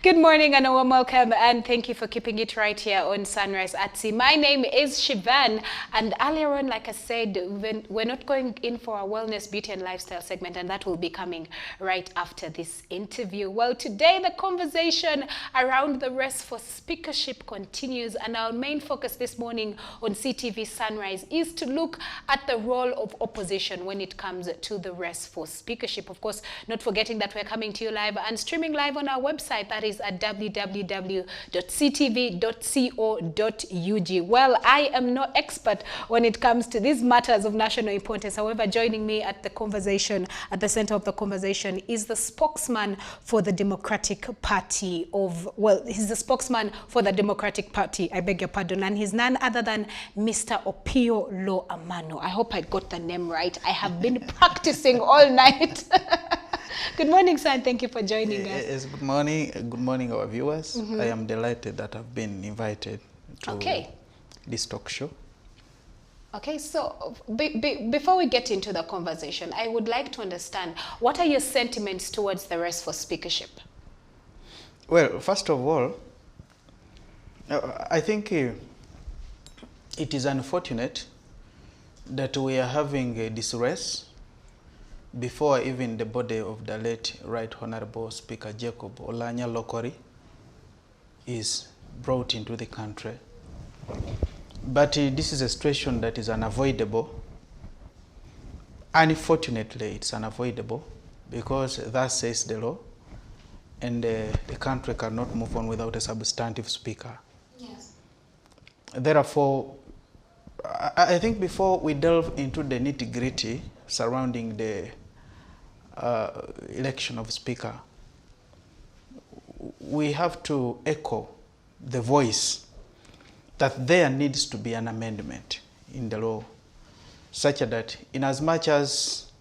Good morning and a warm welcome, and thank you for keeping it right here on Sunrise at Sea. My name is Shivan, and earlier on, like I said, we're not going in for a wellness, beauty and lifestyle segment, and that will be coming right after this interview. Well, today the conversation around the race for speakership continues, and our main focus this morning on CTV Sunrise is to look at the role of opposition when it comes to the race for speakership. Of course, not forgetting that we're coming to you live and streaming live on our website, that is at www.ctv.co.ug. Well, I am no expert when it comes to these matters of national importance. However, joining me at the conversation, at the center of the conversation, is the spokesman for the Democratic Party of, well, he's the spokesman for the Democratic Party, I beg your pardon, and he's none other than Mr. Opio Lo Amano. I hope I got the name right. I have been practicing all night. Good morning, sir, and thank you for joining us. Yes, good morning. Good morning, our viewers. I am delighted that I've been invited to this talk show. Okay, so before we get into the conversation, I would like to understand, what are your sentiments towards the race for speakership? Well, first of all, I think it is unfortunate that we are having this race before even the body of the late Right Honorable Speaker Jacob Oulanyah locally is brought into the country. But this is a situation that is unavoidable. Unfortunately, it's unavoidable because that says the law, and the country cannot move on without a substantive speaker. Yes. Therefore, I think before we delve into the nitty-gritty surrounding the election of speaker, we have to echo the voice that there needs to be an amendment in the law, such that in as much as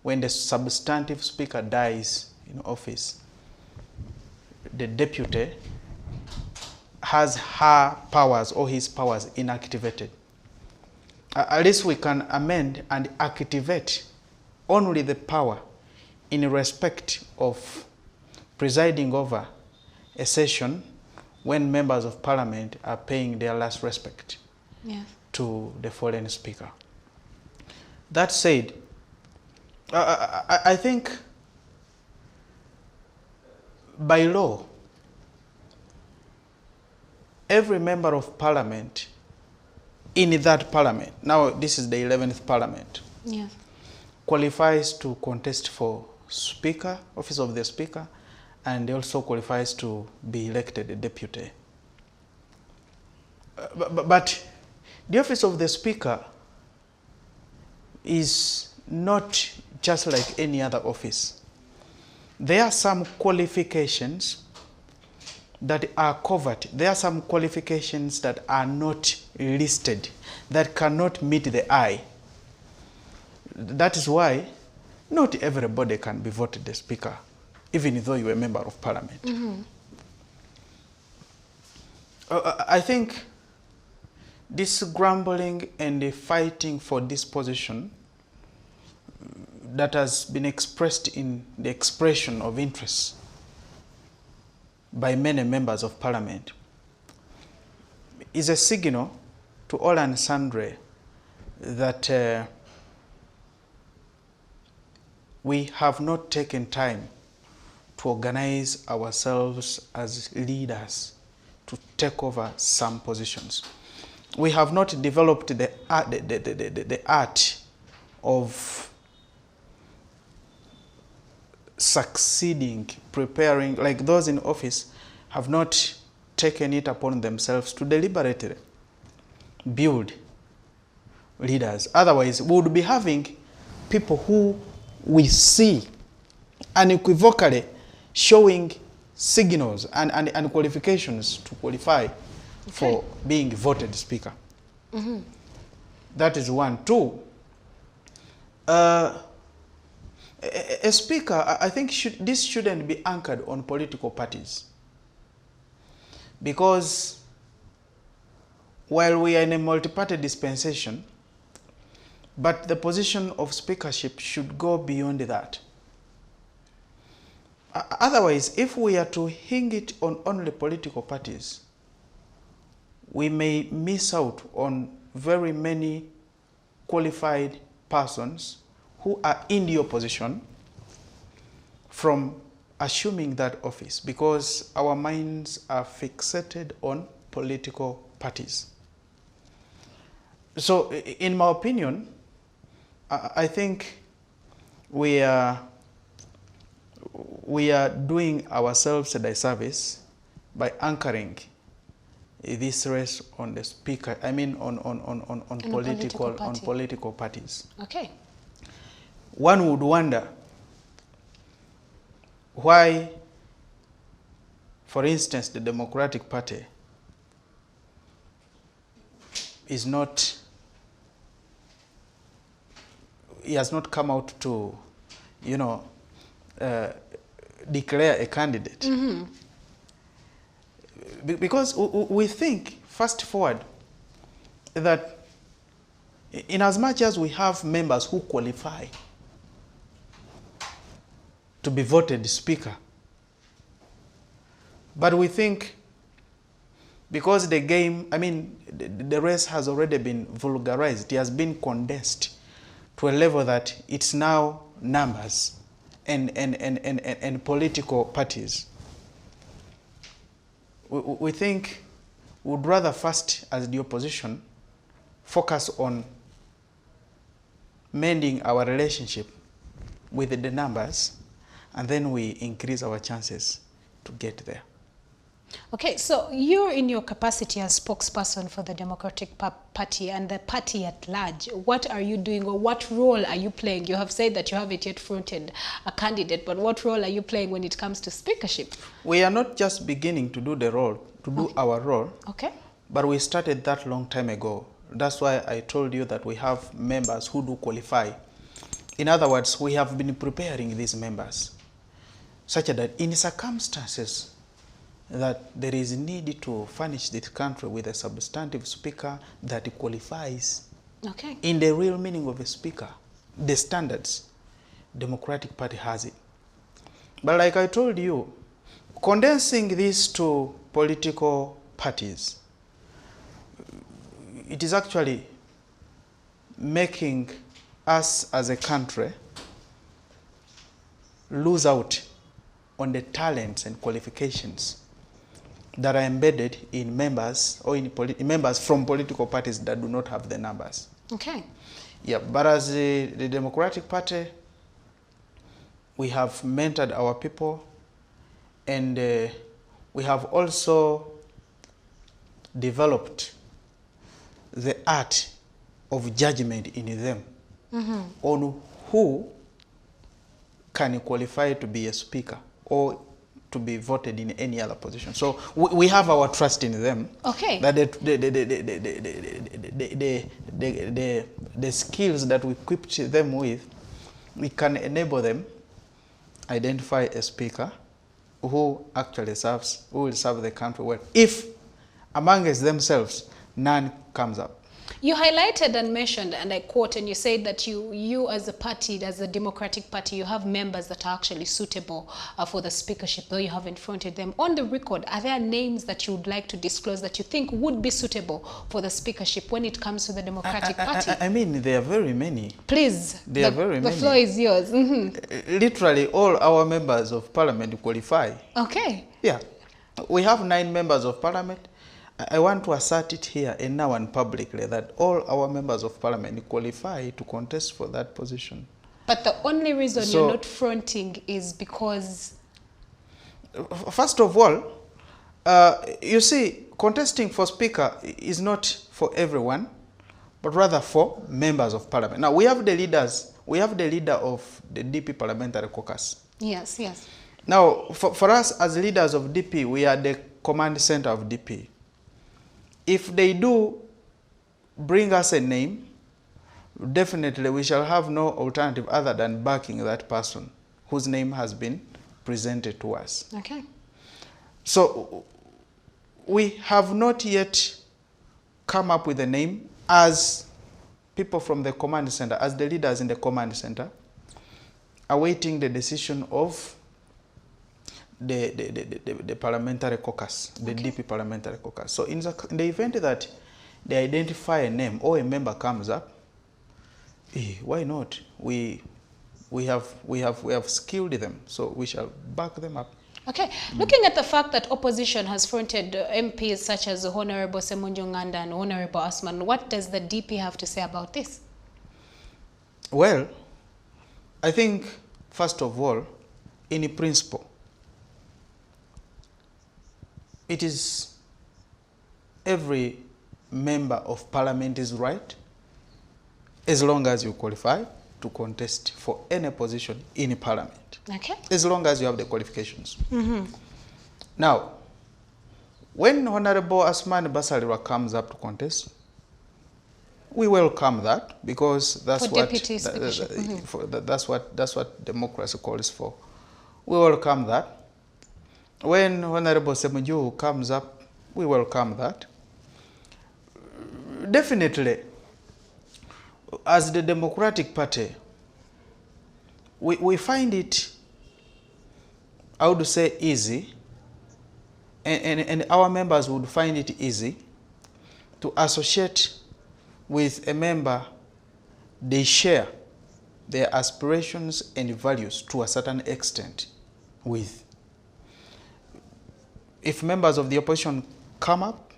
when the substantive speaker dies in office, the deputy has her powers or his powers inactivated. At least we can amend and activate only the power in respect of presiding over a session when members of parliament are paying their last respect to the fallen speaker. That said, I think by law, every member of parliament in that parliament, now this is the 11th parliament, qualifies to contest for speaker, office of the speaker, and also qualifies to be elected a deputy. But the office of the speaker is not just like any other office. There are some qualifications that are covered. There are some qualifications that are not listed, that cannot meet the eye. That is why not everybody can be voted the speaker, even though you're a member of parliament. I think this grumbling and the fighting for this position that has been expressed in the expression of interest by many members of parliament is a signal to all and sundry that we have not taken time to organize ourselves as leaders to take over some positions. We have not developed the art of succeeding, preparing, like those in office have not taken it upon themselves to deliberately build leaders. Otherwise, we would be having people who we see unequivocally showing signals and qualifications to qualify for being voted speaker. That is one. Two, a speaker, I think this shouldn't be anchored on political parties. Because while we are in a multi-party dispensation, but the position of speakership should go beyond that. Otherwise, if we are to hang it on only political parties, we may miss out on very many qualified persons who are in the opposition from assuming that office, because our minds are fixated on political parties. So, in my opinion, I think we are doing ourselves a disservice by anchoring this race on the speaker, I mean on political parties. Okay. One would wonder why, for instance, the Democratic Party is not, he has not come out to, declare a candidate. Mm-hmm. Because we think, fast forward, that in as much as we have members who qualify to be voted speaker, but we think because the game, I mean, the race has already been vulgarized, it has been condensed to a level that it's now numbers and political parties. We think we would rather first, as the opposition, focus on mending our relationship with the numbers, and then we increase our chances to get there. Okay, so you're in your capacity as spokesperson for the Democratic Party and the party at large. What are you doing, or what role are you playing? You have said that you haven't yet fronted a candidate, but what role are you playing when it comes to speakership? We are not just beginning to do the role, to do our role, okay, but we started that long time ago. That's why I told you that we have members who do qualify. In other words, we have been preparing these members such that in circumstances that there is need to furnish this country with a substantive speaker that qualifies, okay, in the real meaning of a speaker, the standards, Democratic Party has it. But like I told you, condensing this to political parties, it is actually making us as a country lose out on the talents and qualifications that are embedded in members, or in members from political parties that do not have the numbers. okay. Yeah, but as the Democratic Party, we have mentored our people, and we have also developed the art of judgment in them, Mm-hmm. on who can qualify to be a speaker or to be voted in any other position. So we have our trust in them. Okay. That the skills that we equipped them with, we can enable them identify a speaker who actually serves, who will serve the country well, if amongst themselves none comes up. You highlighted and mentioned, and I quote, and you said that you as a party, as a Democratic Party, you have members that are actually suitable for the speakership, though you haven't fronted them. On the record, are there names that you would like to disclose that you think would be suitable for the speakership when it comes to the Democratic Party? I mean, there are very many. Please, There are very many. The floor is yours. Mm-hmm. Literally, all our members of parliament qualify. Okay. Yeah. We have 9 members of parliament. I want to assert it here and now and publicly that all our members of parliament qualify to contest for that position. But the only reason you're not fronting is because... First of all, you see, contesting for speaker is not for everyone, but rather for members of parliament. Now, we have the leaders. We have the leader of the DP Parliamentary Caucus. Yes, yes. Now, for us as leaders of DP, we are the command center of DP. If they do bring us a name, definitely we shall have no alternative other than backing that person whose name has been presented to us. Okay. So we have not yet come up with a name as people from the command center, as the leaders in the command center, awaiting the decision of the parliamentary caucus, the DP parliamentary caucus. So in the event that they identify a name or a member comes up, why not? We have skilled them, so we shall back them up. Okay, looking at the fact that opposition has fronted MPs such as Honorable Semunju Nganda and Honorable Asman, what does the DP have to say about this? Well, I think, first of all, in principle, it is every member of parliament is right, as long as you qualify to contest for any position in parliament. Okay. As long as you have the qualifications. Now, when Honorable Asman Basalirwa comes up to contest, we welcome that, because that's for what deputy speakership. that's what democracy calls for. We welcome that. When Honorable Semunju comes up, we welcome that. Definitely, as the Democratic Party, we find it, I would say, easy, and our members would find it easy to associate with a member they share their aspirations and values to a certain extent with. If members of the opposition come up,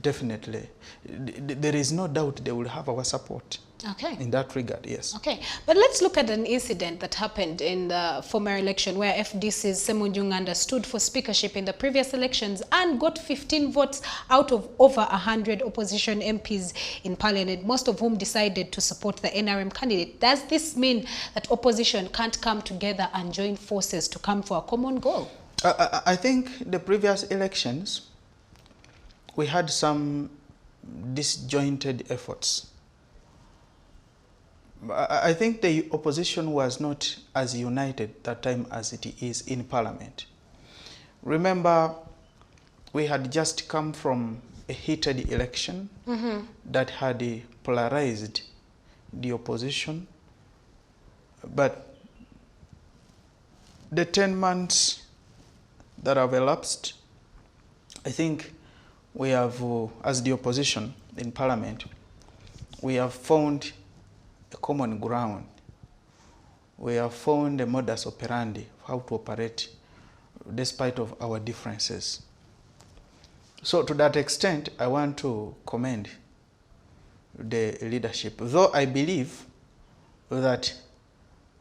definitely, there is no doubt they will have our support. Okay. In that regard, yes. Okay, but let's look at an incident that happened in the former election where FDC's Semunju Nganda stood for speakership in the previous elections and got 15 votes out of over 100 opposition MPs in parliament, most of whom decided to support the NRM candidate. Does this mean that opposition can't come together and join forces to come for a common goal? I think the previous elections, we had some disjointed efforts. I think the opposition was not as united that time as it is in parliament. Remember, we had just come from a heated election that had polarized the opposition. But the 10 months that have elapsed, I think we have, as the opposition in parliament, we have found a common ground. We have found a modus operandi of how to operate despite of our differences. So to that extent, I want to commend the leadership, though I believe that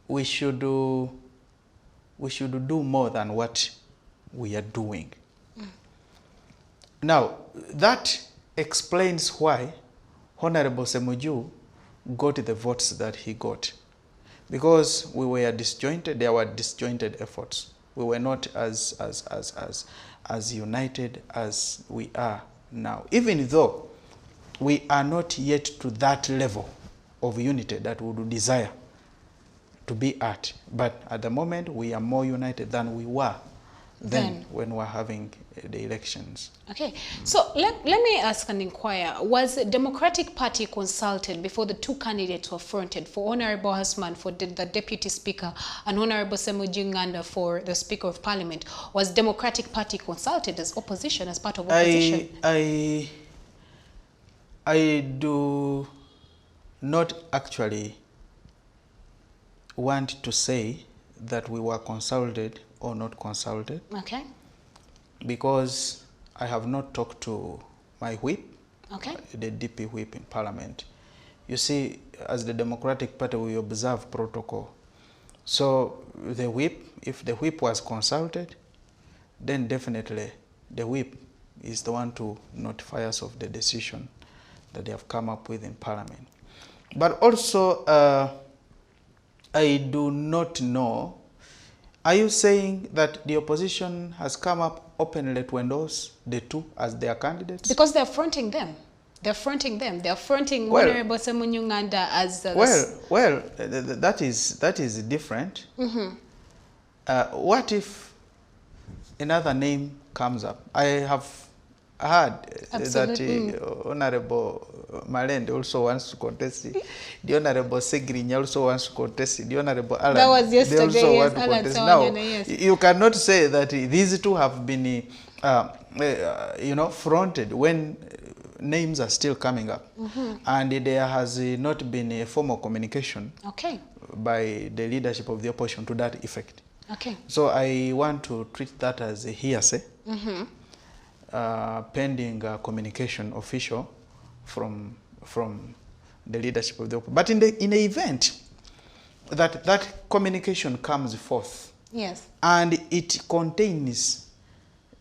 we should do more than what we are doing. Now, that explains why Honorable Semunju got the votes that he got. Because we were disjointed, there were disjointed efforts. We were not as united as we are now. Even though we are not yet to that level of unity that we would desire to be at. But at the moment, we are more united than we were then when we're having the elections. Okay, so let me ask and inquire, was the Democratic Party consulted before the two candidates were fronted, for Honorable Hasman for the Deputy Speaker and Honorable Semunju Nganda for the Speaker of Parliament? Was Democratic Party consulted as opposition, as part of opposition? I do not actually want to say that we were consulted or not consulted. Okay. Because I have not talked to my whip, okay, the DP whip in parliament. You see, as the Democratic Party, we observe protocol. So the whip, if the whip was consulted, then definitely the whip is the one to notify us of the decision that they have come up with in parliament. But also, I do not know. Are you saying that the opposition has come up openly to endorse the two as their candidates? Because they're fronting them. They're fronting them. They're fronting Honorable Semunju Nganda as the... Well, that is different. What if another name comes up? I heard Absolutely. that Honorable Malende also wants to contest it. The Honorable Segrinya also wants to contest it. The Honorable Alan, That was yesterday, they also yes, want to Alan contest. Sawanyana, Now, yes. you cannot say that these two have been, fronted when names are still coming up. And there has not been a formal communication Okay. by the leadership of the opposition to that effect. Okay. So I want to treat that as a hearsay, pending communication official from the leadership of the opposition. But in the event that that communication comes forth, Yes. and it contains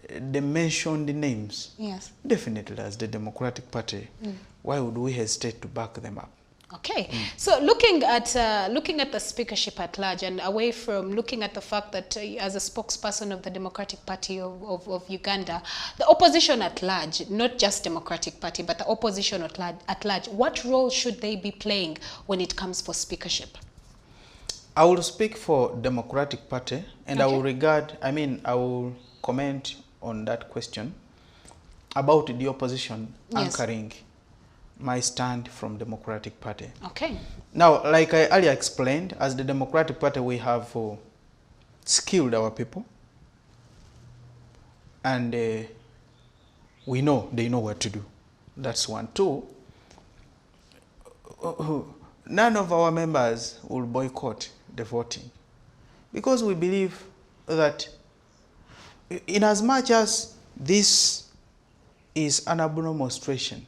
the mentioned names, Yes. definitely as the Democratic Party, why would we hesitate to back them up? Okay, so looking at the speakership at large, and away from looking at the fact that as a spokesperson of the Democratic Party of Uganda, the opposition at large, not just Democratic Party, but the opposition at large, what role should they be playing when it comes for speakership? I will speak for Democratic Party, and Okay. I will comment on that question about the opposition anchoring my stand from Democratic Party. Okay. Now, like I earlier explained, as the Democratic Party, we have skilled our people, and we know they know what to do. That's one. Two, none of our members will boycott the voting, because we believe that in as much as this is an abnormal situation,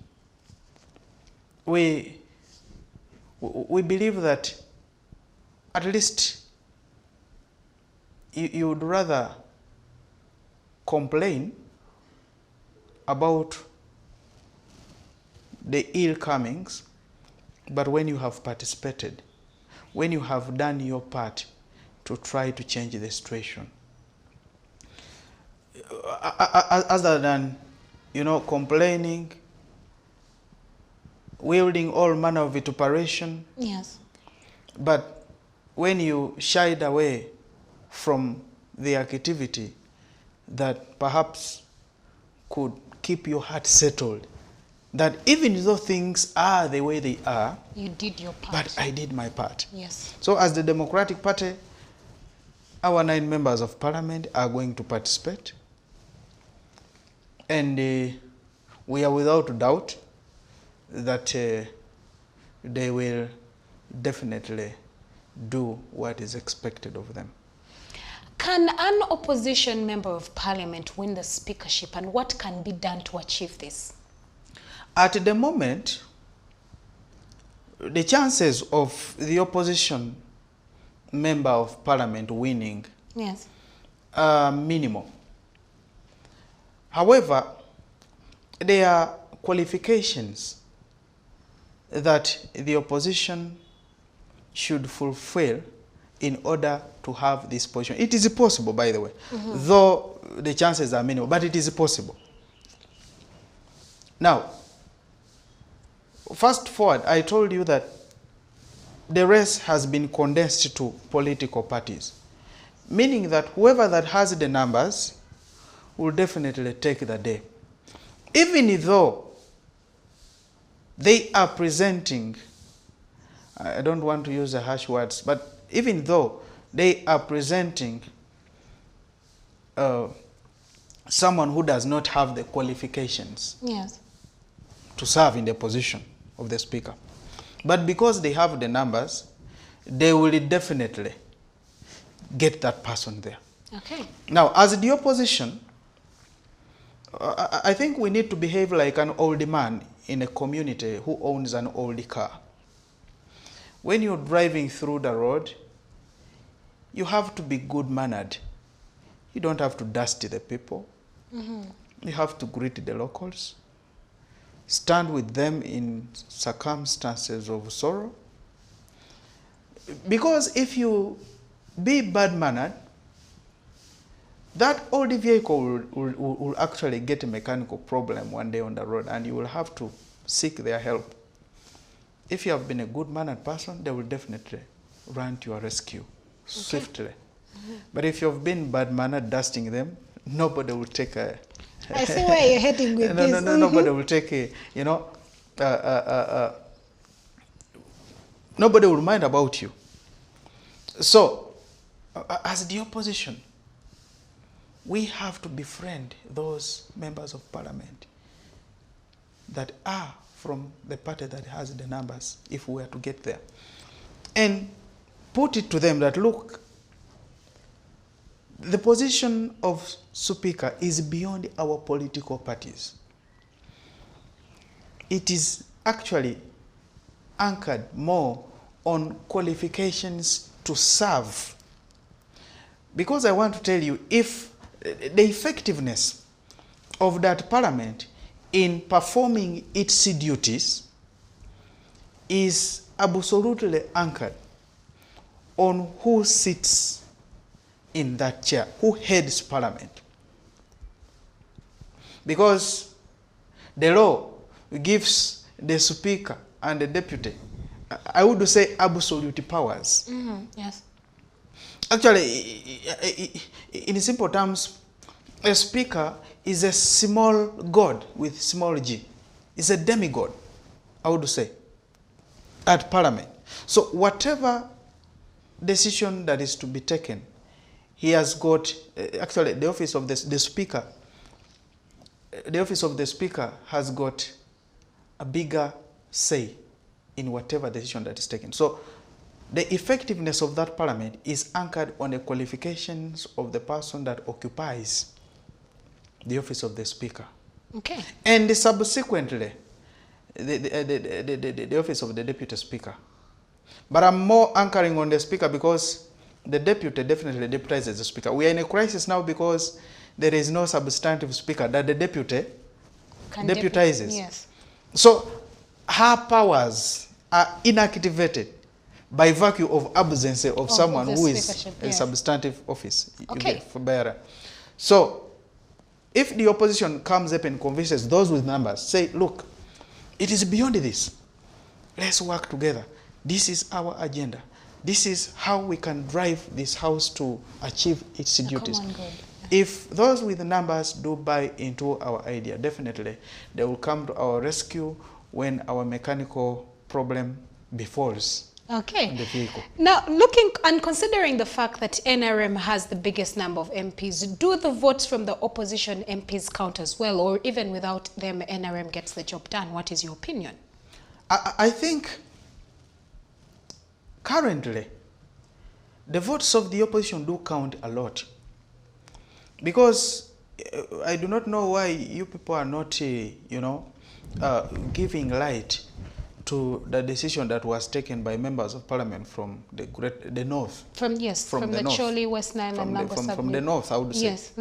we believe that at least you would rather complain about the ill comings, but when you have participated, when you have done your part to try to change the situation, other than complaining, wielding all manner of vituperation. Yes. But when you shied away from the activity that perhaps could keep your heart settled, that even though things are the way they are, You did your part. but I did my part. Yes. So as the Democratic Party, our 9 members of parliament are going to participate. And we are without doubt that they will definitely do what is expected of them. Can an opposition member of parliament win the speakership, and what can be done to achieve this? At the moment, the chances of the opposition member of parliament winning Yes. are minimal. However, there are qualifications that the opposition should fulfill in order to have this position. It is possible, by the way, though the chances are minimal, but it is possible. Now, fast forward, I told you that the race has been condensed to political parties, meaning that whoever that has the numbers will definitely take the day. Even though they are presenting, I don't want to use the harsh words, but even though they are presenting someone who does not have the qualifications Yes. to serve in the position of the speaker, but because they have the numbers, they will definitely get that person there. Okay. Now, as the opposition, I think we need to behave like an old man in a community who owns an old car. When you're driving through the road, you have to be good-mannered. You don't have to dust the people. You have to greet the locals, stand with them in circumstances of sorrow. Because if you be bad-mannered, that old vehicle will actually get a mechanical problem one day on the road, and you will have to seek their help. If you have been a good-mannered person, they will definitely run to your rescue swiftly. But if you have been bad-mannered, dusting them, nobody will take a I see where you're heading with this. Nobody will take nobody will mind about you. So, as the opposition, we have to befriend those members of parliament that are from the party that has the numbers, if we are to get there. And put it to them that, look, the position of speaker is beyond our political parties. It is actually anchored more on qualifications to serve. Because I want to tell you, if the effectiveness of that parliament in performing its duties is absolutely anchored on who sits in that chair, who heads parliament. Because the law gives the speaker and the deputy, I would say, absolute powers. Yes. Actually, in simple terms, a speaker is a small god with small g. It's a demigod, I would say, at parliament. So whatever decision that is to be taken, he has got, actually, the office of the speaker, the office of the speaker has got a bigger say in whatever decision that is taken. So the effectiveness of that parliament is anchored on the qualifications of the person that occupies the office of the speaker. Okay. And subsequently, the office of the deputy speaker. But I'm more anchoring on the speaker because the deputy definitely deputizes the speaker. We are in a crisis now because there is no substantive speaker that the deputy deputizes. Yes. So her powers are inactivated by virtue of absence of someone who is in substantive office. Okay. So if the opposition comes up and convinces those with numbers, say, look, it is beyond this. Let's work together. This is our agenda. This is how we can drive this house to achieve its duties. If those with numbers do buy into our idea, definitely they will come to our rescue when our mechanical problem befalls. Okay. The vehicle. Now, looking and considering the fact that NRM has the biggest number of MPs, do the votes from the opposition MPs count as well, or even without them, NRM gets the job done? What is your opinion? I think currently the votes of the opposition do count a lot, because I do not know why you people are not, giving light to the decision that was taken by members of parliament from the north. From the north. Choli, West Nile, and Nagosabni. From the north, I would say. Yes.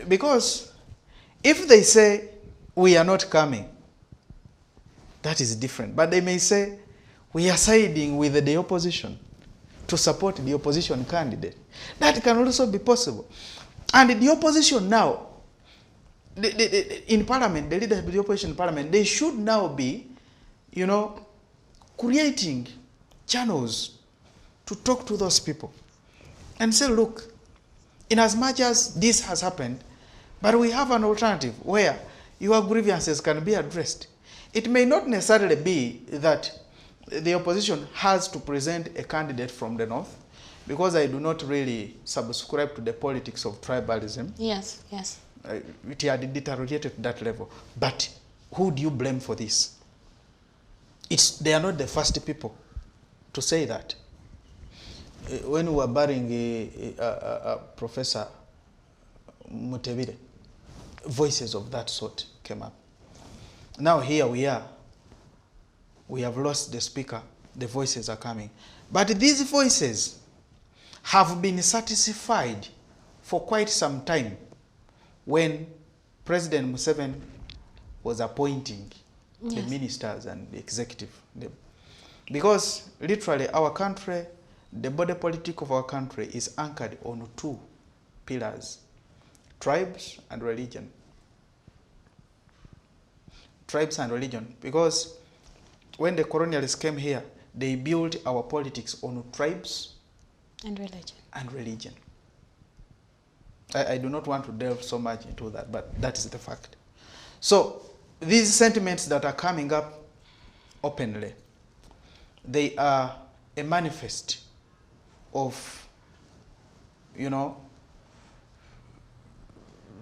Because if they say, we are not coming, that is different. But they may say, we are siding with the opposition to support the opposition candidate. That can also be possible. And the opposition now, in parliament, the leaders of the opposition in parliament, they should now be, creating channels to talk to those people and say, look, in as much as this has happened, but we have an alternative where your grievances can be addressed. It may not necessarily be that the opposition has to present a candidate from the north, because I do not really subscribe to the politics of tribalism. Yes, yes. It had deteriorated to that level. But who do you blame for this? They are not the first people to say that. When we were burying Professor Mutebire, voices of that sort came up. Now here we are. We have lost the speaker. The voices are coming. But these voices have been satisfied for quite some time when President Museveni was appointing the ministers and the executive. Because literally our country, the body politic of our country is anchored on two pillars: tribes and religion. Tribes and religion, because when the colonialists came here, they built our politics on tribes and religion. I do not want to delve so much into that, but that is the fact. So these sentiments that are coming up openly, they are a manifest of, you know,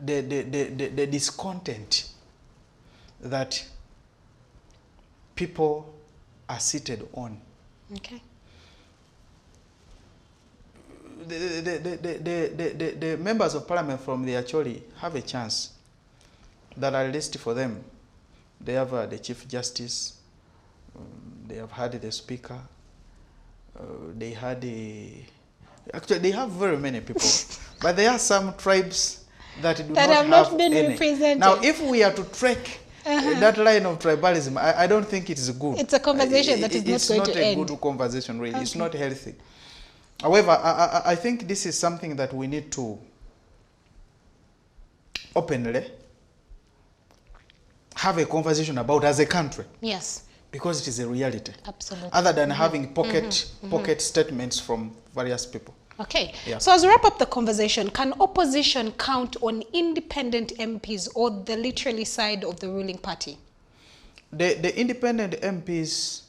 the discontent that people are seated on. Okay. The members of parliament from the Acholi have a chance that at least for them, they have the Chief Justice, they have had the Speaker, they had actually they have very many people, but there are some tribes that do that not have have not been any. represented. Now, if we are to track that line of tribalism, I don't think it is good. It's a conversation that is not going to end. It's not a good conversation, really. Okay. It's not healthy. However, I think this is something that we need to openly have a conversation about as a country. Yes. Because it is a reality. Absolutely. Other than having pocket statements from various people. Okay. Yeah. So as we wrap up the conversation, can opposition count on independent MPs or the literally side of the ruling party? The independent MPs,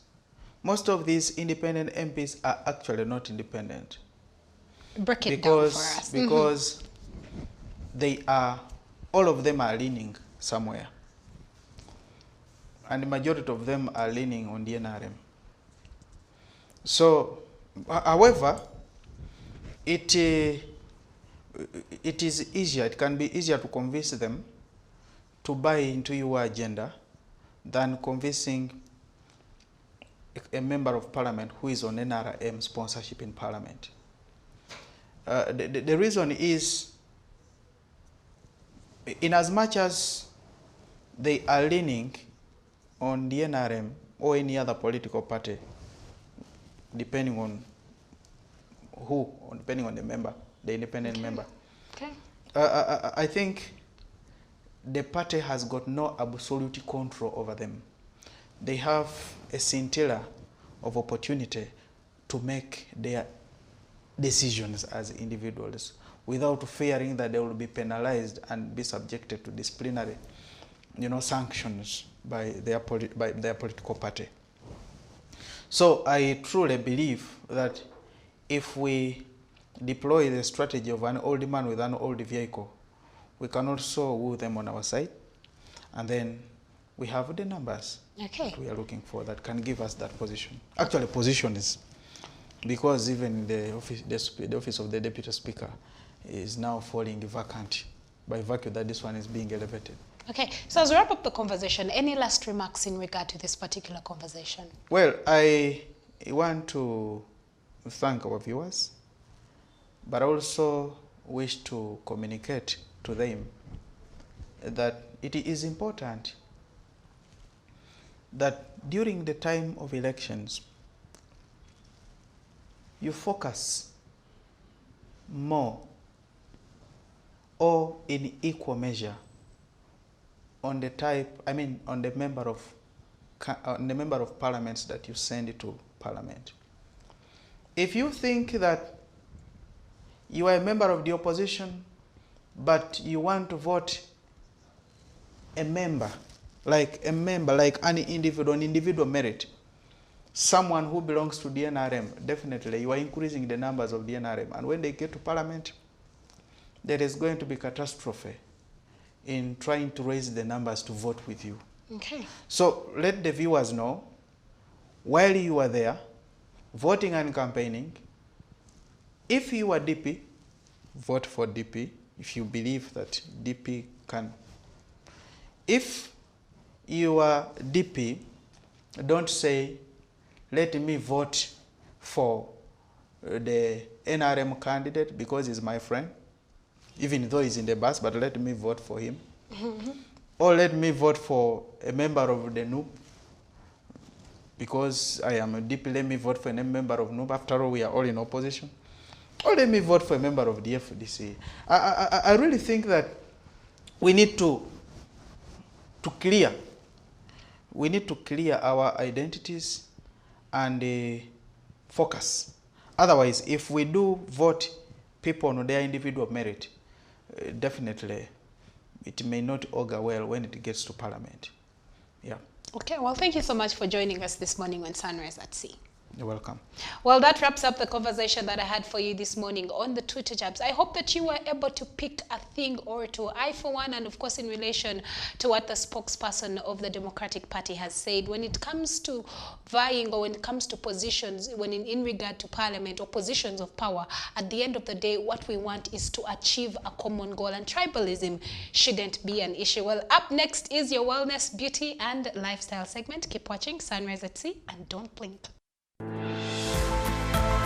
most of these independent MPs are actually not independent. Break it down for us. Because they are, all of them are leaning somewhere. And the majority of them are leaning on the NRM. So, however, it is easier, it can be easier to convince them to buy into your agenda than convincing a member of parliament who is on NRM sponsorship in parliament. The reason is, in as much as they are leaning on the NRM or any other political party, depending on who, depending on the member, the independent member. Okay. I think the party has got no absolute control over them. They have a scintilla of opportunity to make their decisions as individuals without fearing that they will be penalized and be subjected to disciplinary, sanctions by their political party. So I truly believe that if we deploy the strategy of an old man with an old vehicle, we can also woo them on our side, and then we have the numbers that we are looking for that can give us that position. Actually, position is, because even the office of the Deputy Speaker is now falling vacant, by virtue that this one is being elevated. Okay, so as we wrap up the conversation, any last remarks in regard to this particular conversation? Well, I want to thank our viewers, but also wish to communicate to them that it is important that during the time of elections, you focus more or in equal measure on the on the member of parliaments that you send to parliament. If you think that you are a member of the opposition, but you want to vote a member, like an individual, on individual merit, someone who belongs to the NRM, definitely you are increasing the numbers of the NRM. And when they get to parliament, there is going to be catastrophe in trying to raise the numbers to vote with you. Okay. So let the viewers know, while you are there, voting and campaigning, if you are DP, vote for DP, if you believe that DP can. If you are DP, don't say, let me vote for the NRM candidate because he's my friend, even though he's in the bus, but let me vote for him. Or let me vote for a member of the NUP because I am a DP, let me vote for a member of NUP. After all, we are all in opposition. Or let me vote for a member of the FDC. I really think that we need to clear. We need to clear our identities and focus. Otherwise, if we do vote people on their individual merit, definitely it may not augur well when it gets to Parliament. Yeah. Okay, well, thank you so much for joining us this morning on Sunrise at Sea. You're welcome. Well, that wraps up the conversation that I had for you this morning on the Twitter jabs. I hope that you were able to pick a thing or two. I, for one, and of course in relation to what the spokesperson of the Democratic Party has said, when it comes to vying or when it comes to positions, when in regard to Parliament or positions of power, at the end of the day, what we want is to achieve a common goal, and tribalism shouldn't be an issue. Well, up next is your wellness, beauty, and lifestyle segment. Keep watching Sunrise at Sea and don't blink.